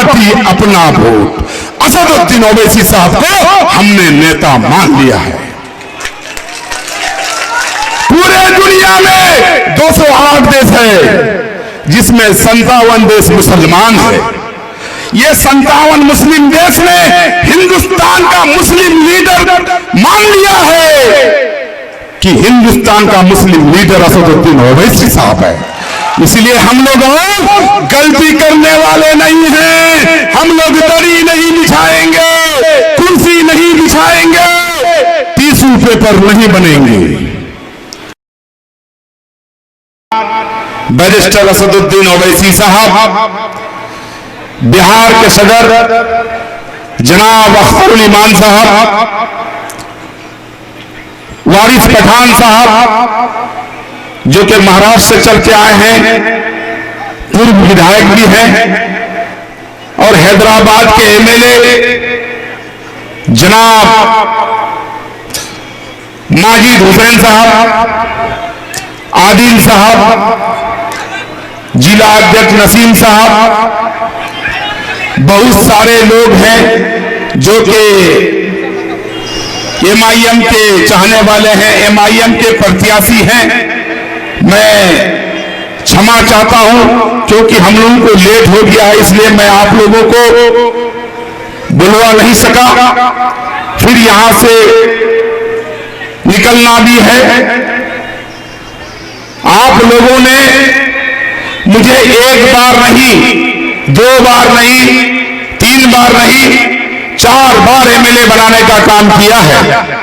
Party अपना vote. Asaduddin Owaisi साहब को हमने नेता मान लिया है। पूरे दुनिया में 208 देश है जिसमें 57 देश मुसलमान है। ये 57 मुस्लिम देश ने हिंदुस्तान का मुस्लिम लीडर मान लिया है कि हिंदुस्तान का मुस्लिम लीडर असदुद्दीन ओवैसी साहब है। इसलिए हम लोग गलती करने वाले नहीं हैं। हम लोग दरी नहीं बिछाएंगे, कुर्सी नहीं बिछाएंगे, टिश्यू पेपर नहीं बनेंगे। बैरिस्टर असदुद्दीन ओवैसी साहब, बिहार के सदर जनाब अख्तरुल ईमान साहब, वारिस पठान साहब जो कि महाराष्ट्र से चल के आए हैं, पूर्व विधायक भी हैं, और हैदराबाद के एमएलए जनाब माजिद हुसैन साहब, आदिल साहब, जिला अध्यक्ष नसीम साहब, बहुत सारे लोग हैं जो कि एमआईएम के चाहने वाले हैं, एमआईएम के प्रत्याशी हैं। मैं क्षमा चाहता हूं क्योंकि हम लोगों को लेट हो गया है, इसलिए मैं आप लोगों को बुलवा नहीं सका। फिर यहां से निकलना भी है। आप लोगों ने मुझे एक बार नहीं, 2 बार नहीं, 3 बार नहीं, 4 बार एमएलए बनाने का काम किया है।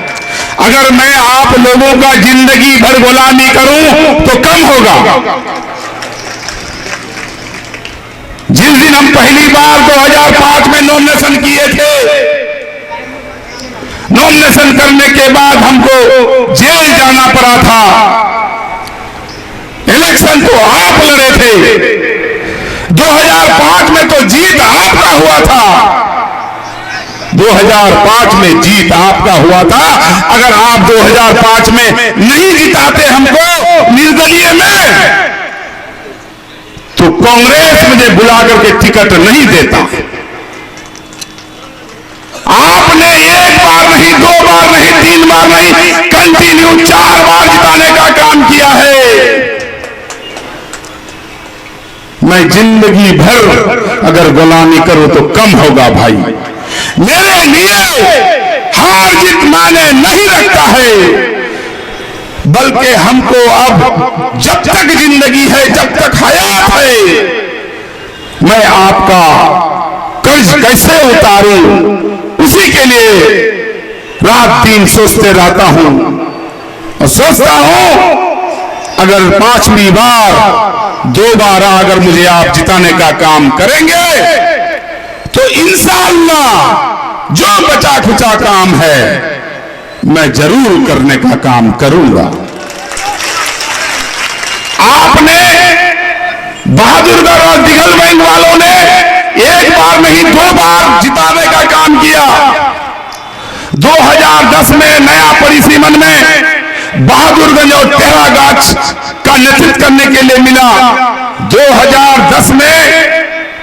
अगर मैं आप लोगों का जिंदगी भर गुलामी करूं तो कम होगा। जिस दिन हम पहली बार 2005 में नॉमिनेशन किए थे, नॉमिनेशन करने के बाद हमको जेल जाना पड़ा था। इलेक्शन तो आप लड़े थे, 2005 में तो जीत आपका हुआ था। 2005 में जीत आपका हुआ था। अगर आप 2005 में नहीं जिताते हमको निर्दलीय में, तो कांग्रेस मुझे बुला करके टिकट नहीं देता। आपने 1 बार नहीं, 2 बार नहीं, 3 बार नहीं, कंटिन्यू 4 बार जिताने का काम किया है। मैं जिंदगी भर अगर गुलामी करूं तो कम होगा भाई। मेरे लिए हार जीत माने नहीं रखता है, बल्कि हमको अब जब तक जिंदगी है, जब तक हयात है, मैं आपका कर्ज कैसे उतारूं, उसी के लिए रात दिन सोचते रहता हूं। और सोचता हूं अगर 5वीं बार दोबारा अगर मुझे आप जिताने का काम करेंगे तो इंशाअल्लाह जो बचा खुचा काम है मैं जरूर करने का काम करूंगा। आपने बहादुरगढ़ और दिघलबैंक वालों ने 1 बार नहीं 2 बार जिताने का काम किया। 2010 में नया परिसीमन में बहादुरगंज और टेरागाछ का नेतृत्व करने के लिए मिला। 2010 में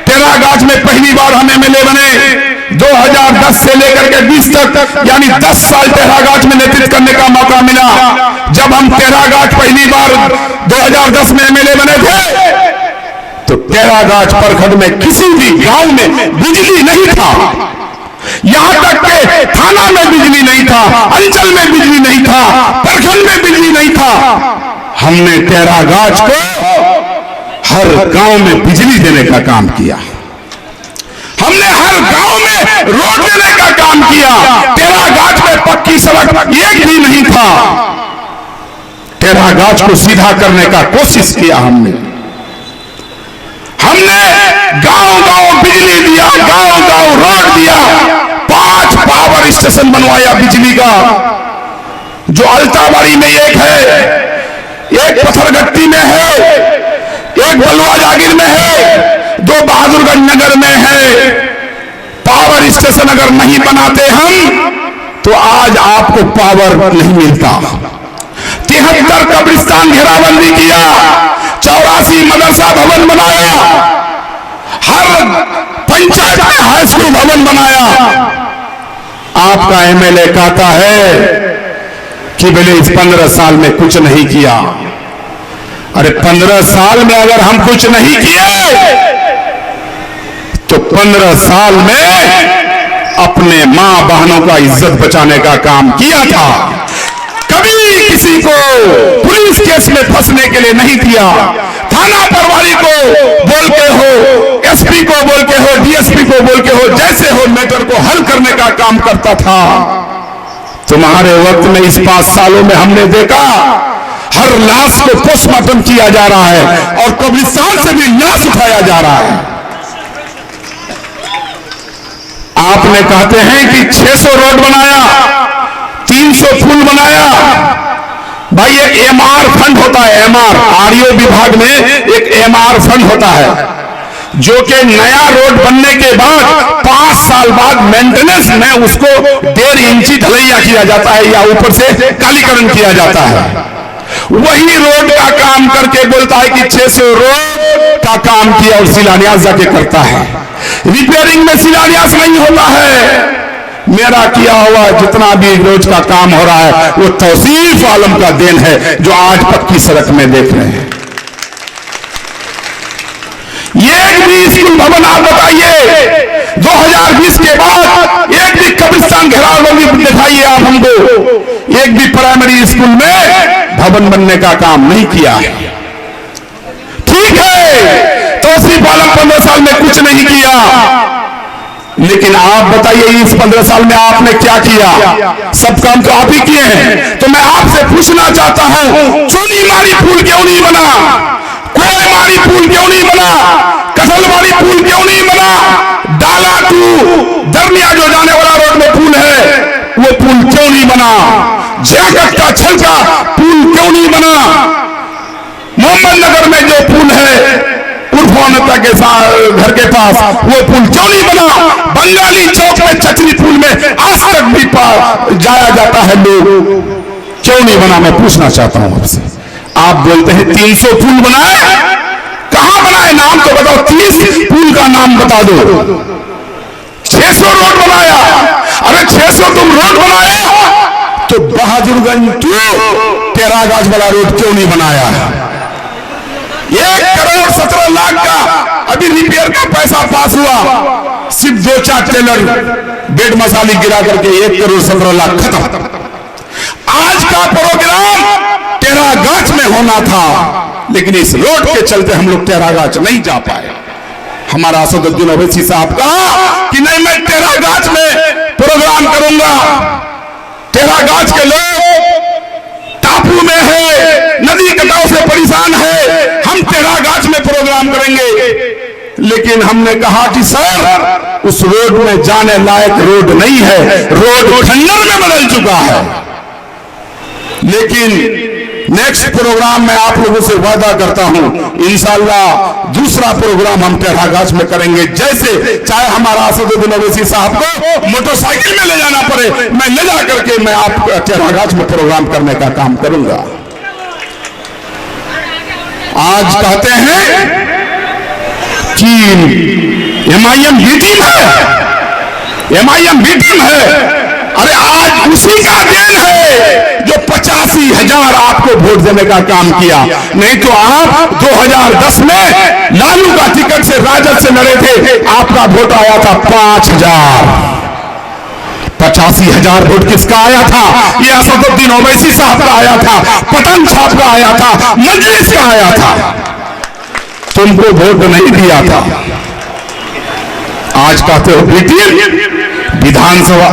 टेरागाछ में पहली बार हम एमएलए बने। 2010 से लेकर के 20 तक यानी 10 साल टेरागाछ में नेतृत्व करने का मौका मिला। जब हम टेरागाछ पहली बार 2010 में एमएलए बने थे तो टेरागाछ प्रखंड में किसी भी गांव में बिजली नहीं था। यहां तक के थाना में बिजली नहीं था, अंचल में बिजली नहीं था, प्रखंड में बिजली नहीं था। हमने टेरागाछ को हर गांव में बिजली देने का काम किया। हमने हर गांव में रोड देने का काम किया। टेरागाछ में पक्की सड़क एक भी नहीं था। टेरागाछ को सीधा करने का कोशिश किया हमने। गांव-गांव बिजली दिया, गांव-गांव रोड दिया, 5 पावर स्टेशन बनवाया बिजली का, जो अल्ताबाड़ी में एक है, एक पत्थरगट्टी में है, एक बलुआ जागीर में है, 2 बहादुरगंज नगर में है। पावर स्टेशन अगर नहीं बनाते हम तो आज आपको पावर नहीं मिलता। 73 कब्रिस्तान घेराबंदी किया, 84 मदरसा भवन बनाया, हर पंचायत में हाई स्कूल भवन बनाया। आपका एमएलए कहता है कि बोले इस 15 साल में कुछ नहीं किया। अरे 15 साल में अगर हम कुछ नहीं किए तो 15 साल में अपने मां बहनों का इज्जत बचाने का काम किया था। कभी किसी को पुलिस केस में फंसने के लिए नहीं दिया। थाना प्रभारी को बोल के हो, एसपी को बोल के हो, डीएसपी को बोल के हो, जैसे हो मैटर को हल करने का काम करता था। तुम्हारे वक्त में इस 5 सालों में हमने देखा हर लाश को पोस्टमार्टम किया जा रहा है और कब्रिस्तान से भी लाश उठाया जा रहा है। आपने कहते हैं कि 600 रोड बनाया, 300 पुल बनाया। भाई ये एमआर फंड होता है, एमआर आरओ विभाग में एक एमआर फंड होता है जो कि नया रोड बनने के बाद 5 साल बाद मेंटेनेंस में उसको 1.5 इंची ढलैया किया जाता है या ऊपर से कालीकरण किया जाता है। वही रोड का काम करके बोलता है कि 600 रोड का काम किया और शिलान्यास जाके करता है। रिपेयरिंग में शिलान्यास नहीं होता है। मेरा किया हुआ जितना भी रोज का काम हो रहा है वो तौसीफ आलम का देन है जो आज पक्की सड़क में देख रहे हैं। ये एक भी स्कूल भवन आप बताइए 2020 के बाद एक भी कब्रिस्तान घेरावबंदी दिखाइए आप हमको। एक भी प्राइमरी स्कूल में भवन बनने का काम नहीं किया। ठीक है तौसीफ आलम 15 साल में कुछ नहीं किया, लेकिन आप बताइए इस 15 साल में आपने क्या किया? सब काम तो आप ही किए हैं। तो मैं आपसे पूछना चाहता हूं चुनीमारी पुल क्यों नहीं बना? कोयमारी पुल क्यों नहीं बना? कटलवाड़ी पुल क्यों नहीं बना? डाला टू दरमिया जो जाने वाला रोड में पुल है वो पुल क्यों नहीं बना? जैकट का छलका पुल क्यों नहीं बना? मोहम्मद नगर में जो पुल है उर्फानता के घर के पास वो पुल क्यों नहीं बना? बंगाली चौक में चचरी पुल में आज तक भी जाया जाता है लोग, क्यों नहीं बना? मैं पूछना चाहता हूं आपसे। आप बोलते हैं 300 पुल बनाए, कहां बनाए? नाम तो बताओ, 30 पुल का नाम बता दो। 600 रोड बनाया। अरे 600 तुम रोड बनाया तो बहादुरगंज टू टेरागाज वाला रोड क्यों नहीं बनाया? 1,17,00,000 का अभी रिपेयर का पैसा पास हुआ, सिर्फ 2-4 टेलर बेड मसाले गिरा करके 1,17,00,000 खत्म। आज का प्रोग्राम टेरागाछ में होना था, लेकिन इस रोड के चलते हम लोग टेरागाछ नहीं जा पाए। हमारा असदुद्दीन ओवैसी साहब कहा कि नहीं मैं टेरागाछ में प्रोग्राम करूंगा। टेरागाछ के लोग टापू में है, नदी कटाव से परेशान है, हम टेरागाछ में प्रोग्राम करेंगे। लेकिन हमने कहा कि सर उस रोड में जाने लायक रोड नहीं है, रोड खंडर में बदल चुका है। लेकिन नेक्स्ट प्रोग्राम में आप लोगों से वादा करता हूं इंशाअल्लाह दूसरा प्रोग्राम हम टेरागाछ में करेंगे। जैसे चाहे हमारा असदुद्दीन ओवैसी साहब को मोटरसाइकिल में ले जाना पड़े, मैं ले जा करके मैं आप टेरागाछ में प्रोग्राम करने का काम करूंगा। आज कहते हैं कि एमआईएम बी टीम है, एमआईएम बी टीम है। अरे आज उसी का देन है जो 85,000 आपको वोट देने का काम किया। नहीं तो आप 2010 में लालू का टिकट से राजद से लड़े थे, आपका वोट आया था 5,000। 85,000 वोट किसका आया था? ये असदुद्दीन ओवैसी साहब का आया था, पठान साहब का आया था, मजलिस का आया था। तुमको वोट नहीं दिया था। आज कहते हो बेटी विधानसभा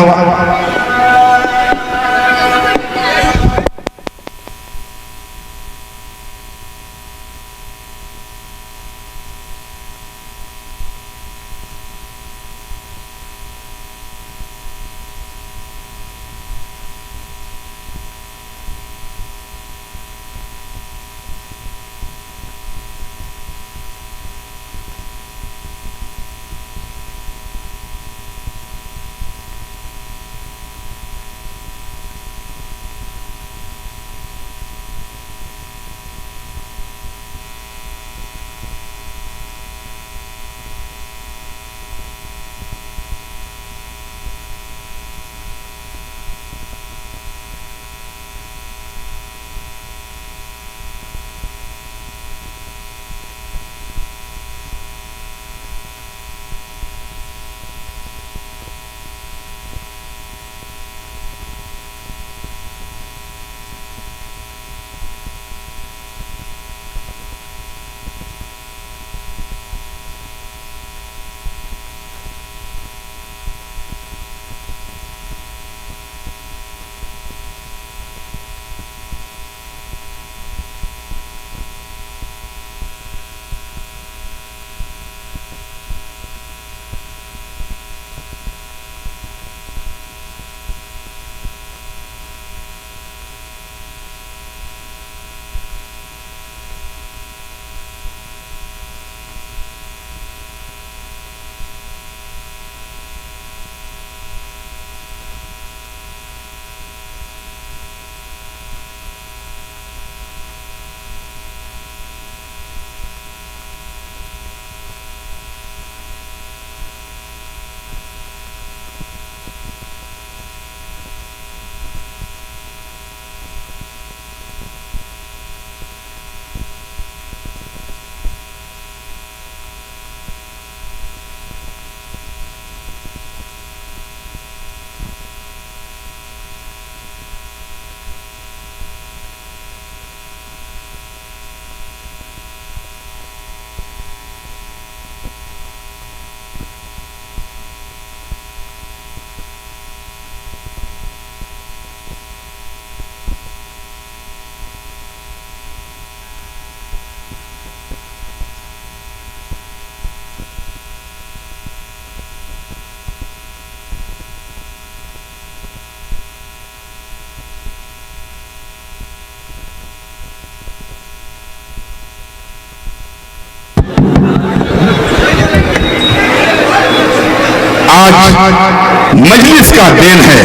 आज मजलिस का देन है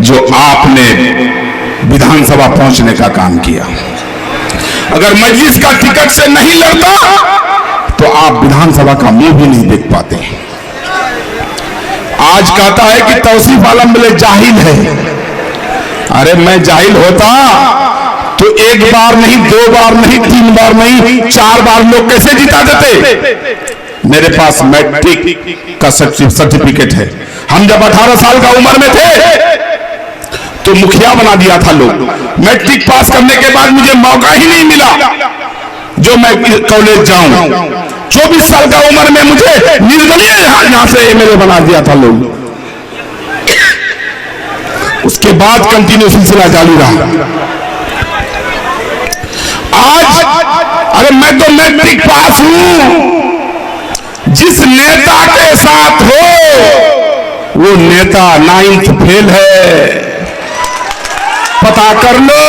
जो आपने विधानसभा पहुंचने का काम किया। अगर मजलिस का टिकट से नहीं लड़ता तो आप विधानसभा का मुंह भी नहीं देख पाते। आज कहता है कि तौसीफ आलम बोले जाहिल है। अरे मैं जाहिल होता तो एक बार नहीं, दो बार नहीं, तीन बार नहीं, 4 बार लोग कैसे जिता देते। मेरे पास मैट्रिक का सर्टिफिकेट है। हम जब 18 साल का उम्र में थे तो मुखिया बना दिया था लोग। मैट्रिक पास करने के बाद मुझे मौका ही नहीं मिला जो मैं कॉलेज जाऊं। 24 साल का उम्र में मुझे निर्दलीय यहां से एमएलए बना दिया था लोग। उसके बाद कंटिन्यू सिलसिला चालू रहा। आज अरे मैं तो मैट्रिक पास हूं। जिस नेता के साथ हो वो नेता 9th फेल है। पता कर लो,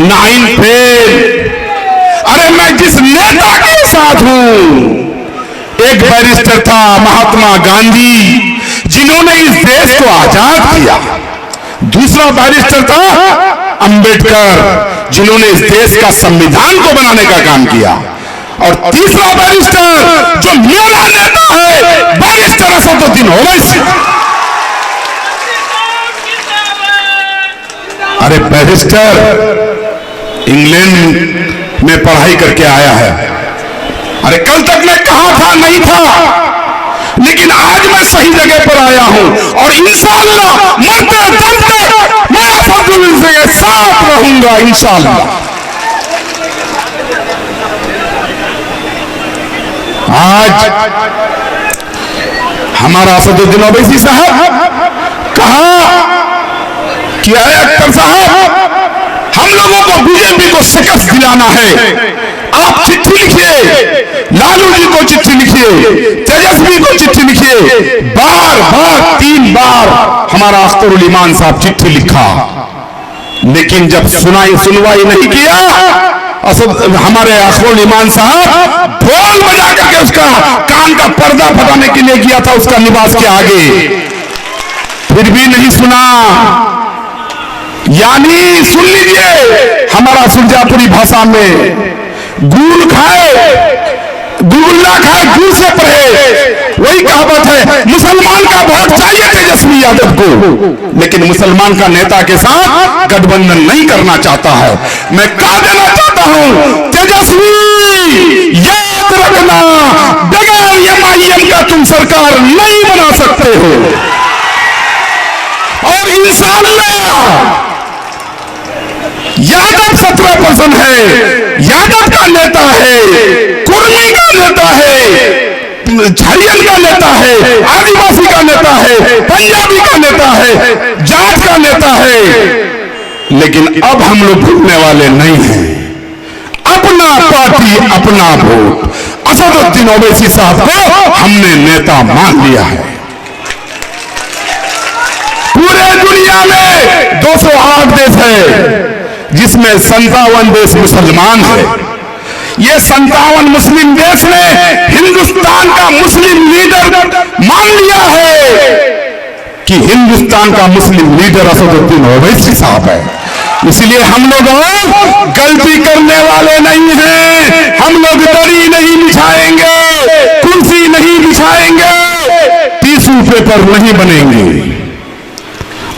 9th फेल। अरे मैं जिस नेता के साथ हूं, एक बैरिस्टर था महात्मा गांधी जिन्होंने इस देश को आजाद किया। दूसरा बैरिस्टर था अंबेडकर जिन्होंने इस देश का संविधान को बनाने का काम किया। और तीसरा बैरिस्टर जो मेरा नेता है बैरिस्टर असदुद्दीन ओवैसी। अरे बैरिस्टर इंग्लैंड में पढ़ाई करके आया है। अरे कल तक मैं कहां था, नहीं था, लेकिन आज मैं सही जगह पर आया हूं और इंशाअल्लाह मरते दम तक मैं असदुद्दीन के साथ रहूंगा इंशाअल्लाह। आज हमारा असदुद्दीन ओवैसी साहब कहा कि अख्तर साहब हम लोगों को बीजेपी को शिकस्त दिलाना है। आप चिट्ठी लिखिए, लालू जी को चिट्ठी लिखिए, तेजस्वी को चिट्ठी लिखिए। बार बार 3 बार हमारा अख्तरुल ईमान साहब चिट्ठी लिखा, लेकिन जब सुनवाई नहीं किया, हमारे अख्तरुल ईमान साहब ढोल बजा करके उसका कान का पर्दा फटाने के लिए किया था उसका निवास के आगे, फिर भी नहीं सुना। यानी सुन लीजिए, हमारा सुरजापुरी भाषा में गुल खाए गुलगुल्ला खाए गुल से पढ़े, वही कहावत है। मुसलमान का वोट चाहिए तेजस्वी यादव को, लेकिन मुसलमान का नेता के साथ गठबंधन नहीं करना चाहता है। मैं कह देना चाहता हूं तेजस्वी याद रखना, बगैर एमआईएम का तुम सरकार नहीं बना सकते हो। और इंशाअल्लाह यादव 17% है, यादव का नेता है, कुर्मी का नेता है, झरियन का नेता है, आदिवासी का नेता है, पंजाबी का नेता है, जाट का नेता है, लेकिन अब हम लोग भूलने वाले नहीं हैं। अपना पार्टी अपना वोट। असदुद्दीन ओवैसी साहब को हमने नेता मान लिया है। पूरे दुनिया में 208 देश है जिसमें 57 देश मुसलमान है। ये 57 मुस्लिम देश ने हिंदुस्तान का मुस्लिम लीडर मान लिया है कि हिंदुस्तान का मुस्लिम लीडर असदुद्दीन ओवैसी साहब है। इसलिए हम लोग गलती करने वाले नहीं हैं। हम लोग दरी नहीं बिछाएंगे, कुर्सी नहीं बिछाएंगे, टिश्यू पेपर नहीं बनेंगे।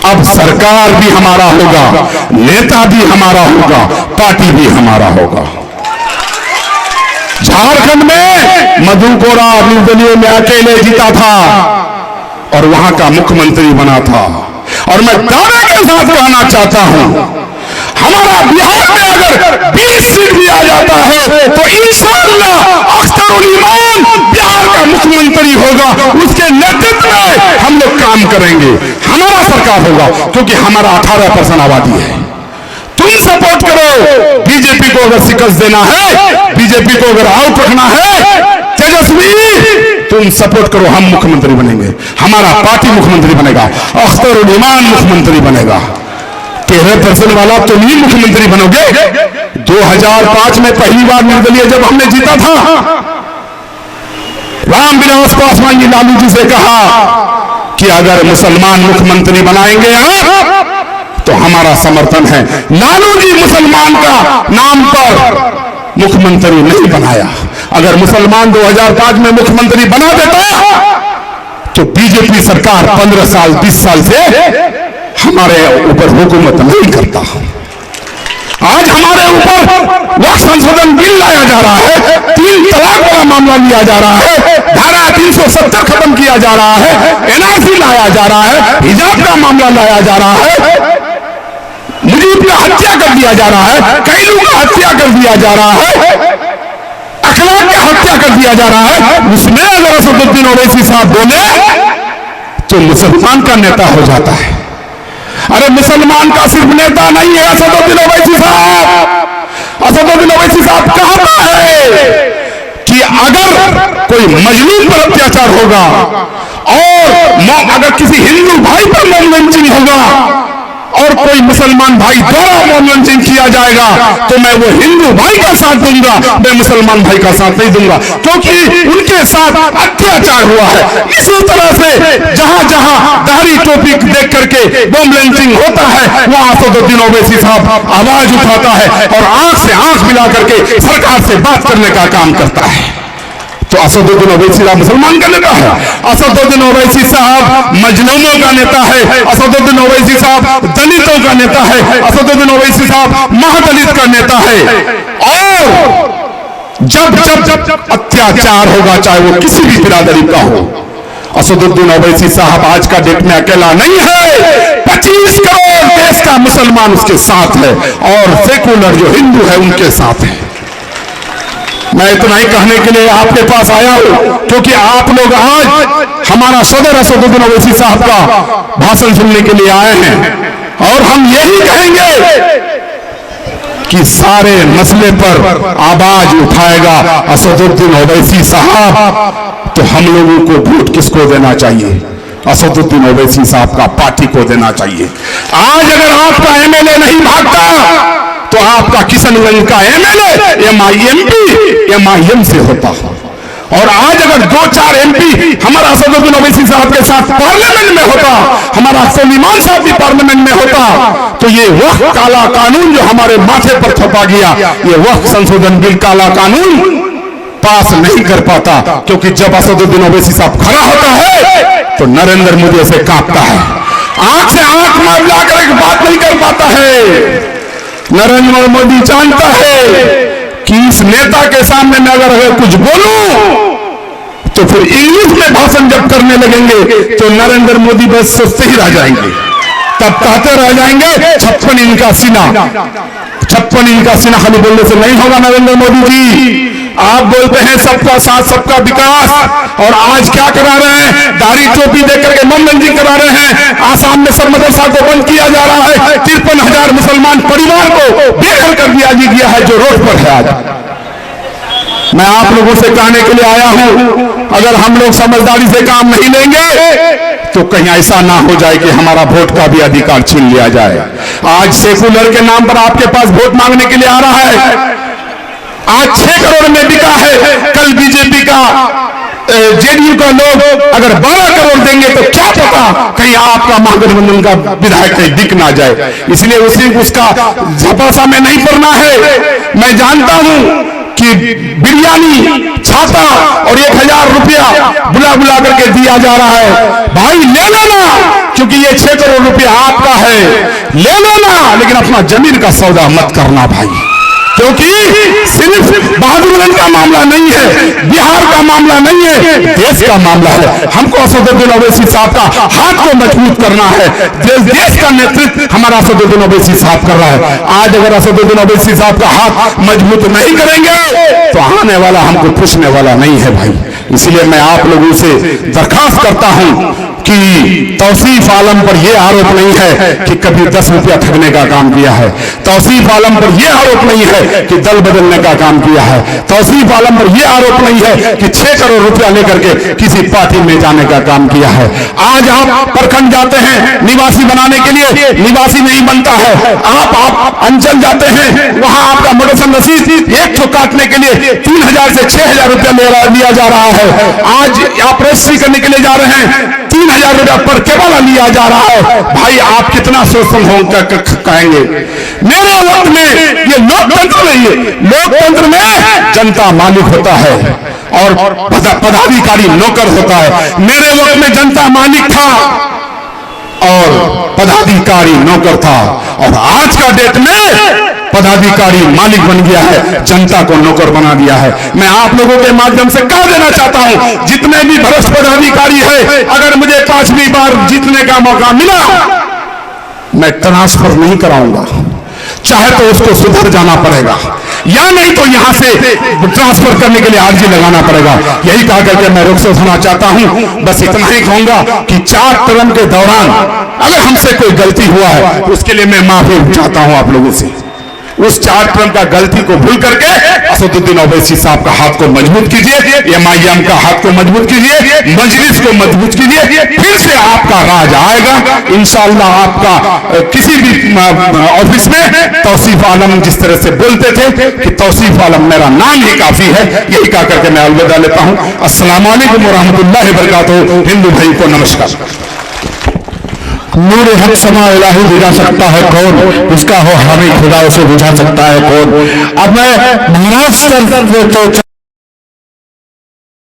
अब सरकार भी हमारा होगा, नेता भी हमारा होगा, पार्टी भी हमारा होगा। झारखंड में मधु कोड़ा निर्दलीय में अकेले जीता था और वहां का मुख्यमंत्री बना था। और मैं दावे के साथ कहना चाहता हूं, हमारा बिहार में अगर 20 सीट भी आ जाता है तो इंशाअल्लाह अख्तरुल ईमान बिहार का मुख्यमंत्री होगा। उसके नेतृत्व में हम लोग काम करेंगे, हमारा सरकार होगा, क्योंकि हमारा 18% आबादी है। तुम सपोर्ट करो। बीजेपी को अगर शिकस्त देना है, बीजेपी को अगर आउट रखना है, तेजस्वी तुम सपोर्ट करो, हम मुख्यमंत्री बनेंगे, हमारा पार्टी मुख्यमंत्री बनेगा, अख्तरुल ईमान मुख्यमंत्री बनेगा। 13% वाला तुम ही मुख्यमंत्री बनोगे। 2005 में पहली बार निर्दलीय जब हमने जीता था, रामविलास पासवान जी लालू जी से कहा कि अगर मुसलमान मुख्यमंत्री बनाएंगे आप तो हमारा समर्थन है। लालू जी मुसलमान का नाम पर मुख्यमंत्री नहीं बनाया। अगर मुसलमान 2005 में मुख्यमंत्री बना देता तो बीजेपी सरकार 15 साल 20 साल से हमारे ऊपर हुकूमत नहीं करता। आज हमारे ऊपर वक्फ संशोधन बिल लाया जा रहा है, 3 तलाक वाला मामला लिया जा रहा है, धारा 370 खत्म किया जा रहा है, एनआरसी लाया जा रहा है, हिजाब का मामला लाया जा रहा है, मुजीब का हत्या कर दिया जा रहा है, कैलू का हत्या कर दिया जा रहा है, अखलाक का हत्या कर दिया जा रहा है। उसमें अगर असदुद्दीन ओवैसी साहब बोले तो मुसलमान का नेता हो जाता है। अरे मुसलमान का सिर्फ नेता नहीं है असदुद्दीन ओवैसी साहब। असदुद्दीन ओवैसी साहब कहता है कि अगर कोई मजलूम पर अत्याचार होगा और अगर किसी हिंदू भाई पर मॉब लिंचिंग होगा और कोई मुसलमान भाई द्वारा मॉब लिंचिंग किया जाएगा तो मैं वो हिंदू भाई का साथ दूंगा, मैं मुसलमान भाई का साथ नहीं दूंगा, क्योंकि उनके साथ अत्याचार हुआ है। इसी तरह से जहां जहां दाढ़ी टोपी देख करके मॉब लिंचिंग होता है वहां असदुद्दीन ओवैसी साहब आवाज उठाता है और आंख से आंख मिला करके सरकार से बात करने का काम करता है। तो असदुद्दीन ओवैसी साहब मुसलमान का नेता है, असदुद्दीन ओवैसी साहब मजलूमों का नेता है, असदुद्दीन ओवैसी साहब दलितों का नेता है, असदुद्दीन ओवैसी साहब महादलित का नेता है। और जब जब जब अत्याचार होगा चाहे वो किसी भी बिरादरी का हो, असदुद्दीन ओवैसी साहब आज का डेट में अकेला नहीं है। 25 करोड़ देश का मुसलमान उसके साथ है और सेकुलर जो हिंदू है उनके साथ है। मैं इतना ही कहने के लिए आपके पास आया हूं क्योंकि आप लोग आज हमारा सदर असदुद्दीन ओवैसी साहब का भाषण सुनने के लिए आए हैं और हम यही कहेंगे कि सारे मसले पर आवाज उठाएगा असदुद्दीन ओवैसी साहब। तो हम लोगों को वोट किसको देना चाहिए? असदुद्दीन ओवैसी साहब का पार्टी को देना चाहिए। आज अगर आपका एमएलए नहीं भागता तो आपका किशनगंज का एमएलए एमआईएम से होता। और आज अगर 2-4 एमपी हमारा असदुद्दीन ओवैसी साहब के साथ पार्लियामेंट में होता, हमारा सुलेमान साहब भी पार्लियामेंट में होता, तो ये वक्फ काला कानून जो हमारे माथे पर थोपा गया, ये वक्फ संशोधन बिल काला कानून पास नहीं कर पाता। क्योंकि जब असदुद्दीन ओवैसी साहब खड़ा होता है तो नरेंद्र मोदी से कांपता है, आंख से आंख मिलाकर एक बात नहीं कर पाता है। नरेंद्र मोदी जानता है कि इस नेता के सामने मैं अगर कुछ बोलूं तो फिर इंग्लिश में भाषण जब करने लगेंगे तो नरेंद्र मोदी बस सोचते ही रह जाएंगे, तब कहते रह जाएंगे 56 इंच का सीना। 56 इंच का सीना खाली बोलने से नहीं होगा नरेंद्र मोदी जी। आप बोलते हैं सबका साथ सबका विकास, और आज क्या करा रहे हैं? दाढ़ी टोपी देख करके मॉब लिंचिंग करा रहे हैं। आसाम में सब मदरसा को बंद किया जा रहा है। 53,000 मुसलमान परिवार को बेघर कर दिया गया है जो रोड पर है। आज मैं आप लोगों से कहने के लिए आया हूं, अगर हम लोग समझदारी से काम नहीं लेंगे तो कहीं ऐसा ना हो जाए कि हमारा वोट का भी अधिकार छीन लिया जाए। आज सेकुलर के नाम पर आपके पास वोट मांगने के लिए आ रहा है। आज 6 करोड़ में बिका है, कल बीजेपी का जेडीयू का लोग अगर 12 करोड़ देंगे तो क्या पता कहीं आपका महागठबंधन का विधायक कहीं बिक ना जाए। इसलिए उसका झपासा में नहीं पड़ना है। मैं जानता हूं कि बिरयानी, छाता और 1000 रुपया बुला बुला करके दिया जा रहा है। भाई ले लो ना, क्योंकि ये 6 करोड़ रुपया आपका है, ले लो ना, लेकिन अपना जमीन का सौदा मत करना भाई। क्योंकि सिर्फ बहादुरगंज का मामला नहीं है, बिहार का मामला नहीं है, देश का मामला है। हमको असदुद्दीन ओवैसी साहब का हाथ को मजबूत करना है। देश का नेतृत्व हमारा असदुद्दीन ओवैसी साहब कर रहा है। आज अगर असदुद्दीन ओवैसी साहब का हाथ मजबूत नहीं करेंगे तो आने वाला हमको पूछने वाला नहीं है भाई। इसलिए मैं आप लोगों से दरखास्त करता हूं कि तौसीफ आलम पर यह आरोप नहीं है कि कभी 10 रुपया ठगने का काम किया है। तौसीफ आलम पर यह आरोप नहीं है कि दल बदलने का काम किया है। तौसीफ आलम पर यह आरोप नहीं है कि 6 करोड़ रुपया लेकर के किसी पार्टी में जाने का काम किया है। आज आप प्रखंड जाते हैं निवासी बनाने के लिए, निवासी नहीं बनता है। आप अंचल जाते हैं, वहां आपका मोटरसाइकिल रसीद एक ठो काटने के लिए 3000 से 6000 रुपया लिया जा रहा है। आज आप रजिस्ट्री करने के लिए जा रहे हैं, 3000 रुपया पर केवल लिया जा रहा है। भाई आप कितना शोषण होगा कहेंगे। मेरे वक्त में ये लोकतंत्र नहीं है। लोकतंत्र में जनता मालिक होता है और पदाधिकारी नौकर होता है। मेरे वक्त में जनता मालिक था और पदाधिकारी नौकर था, और आज का डेट में पदाधिकारी मालिक बन गया है, जनता को नौकर बना दिया है। मैं आप लोगों के माध्यम से कह देना चाहता हूं, जितने भी भ्रष्ट पदाधिकारी है, अगर मुझे 5वीं बार जीतने का मौका मिला, मैं ट्रांसफर नहीं कराऊंगा। चाहे तो उसको सुधर जाना पड़ेगा, या नहीं तो यहां से ट्रांसफर करने के लिए अर्जी लगाना पड़ेगा। यही कहा करके मैं रुख से उठाना चाहता हूं। बस इतना ही कहूंगा कि 4 टर्म के दौरान अगर हमसे कोई गलती हुआ है, उसके लिए मैं माफी चाहता हूं आप लोगों से। उस 4 टर्म का गलती को भूल करके असदुद्दीन ओवैसी साहब का हाथ को मजबूत कीजिए, MIM का हाथ को मजबूत कीजिए, मजलिस को मजबूत कीजिए। फिर से आपका राज आएगा इंशाअल्लाह। आपका किसी भी ऑफिस में तौसीफ आलम जिस तरह से बोलते थे कि तौसीफ आलम मेरा नाम ही काफी है, यही कहा करके मैं अलविदा लेता हूं। अस्सलाम वालेकुम व रहमतुल्लाहि व बरकातहू। हिंदू भाई को नमस्कार। नूर हक समा इलाही बुझा सकता है कौन, उसका हो हामी खुदा उसे बुझा सकता है कौन। अब मैं महाराष्ट्र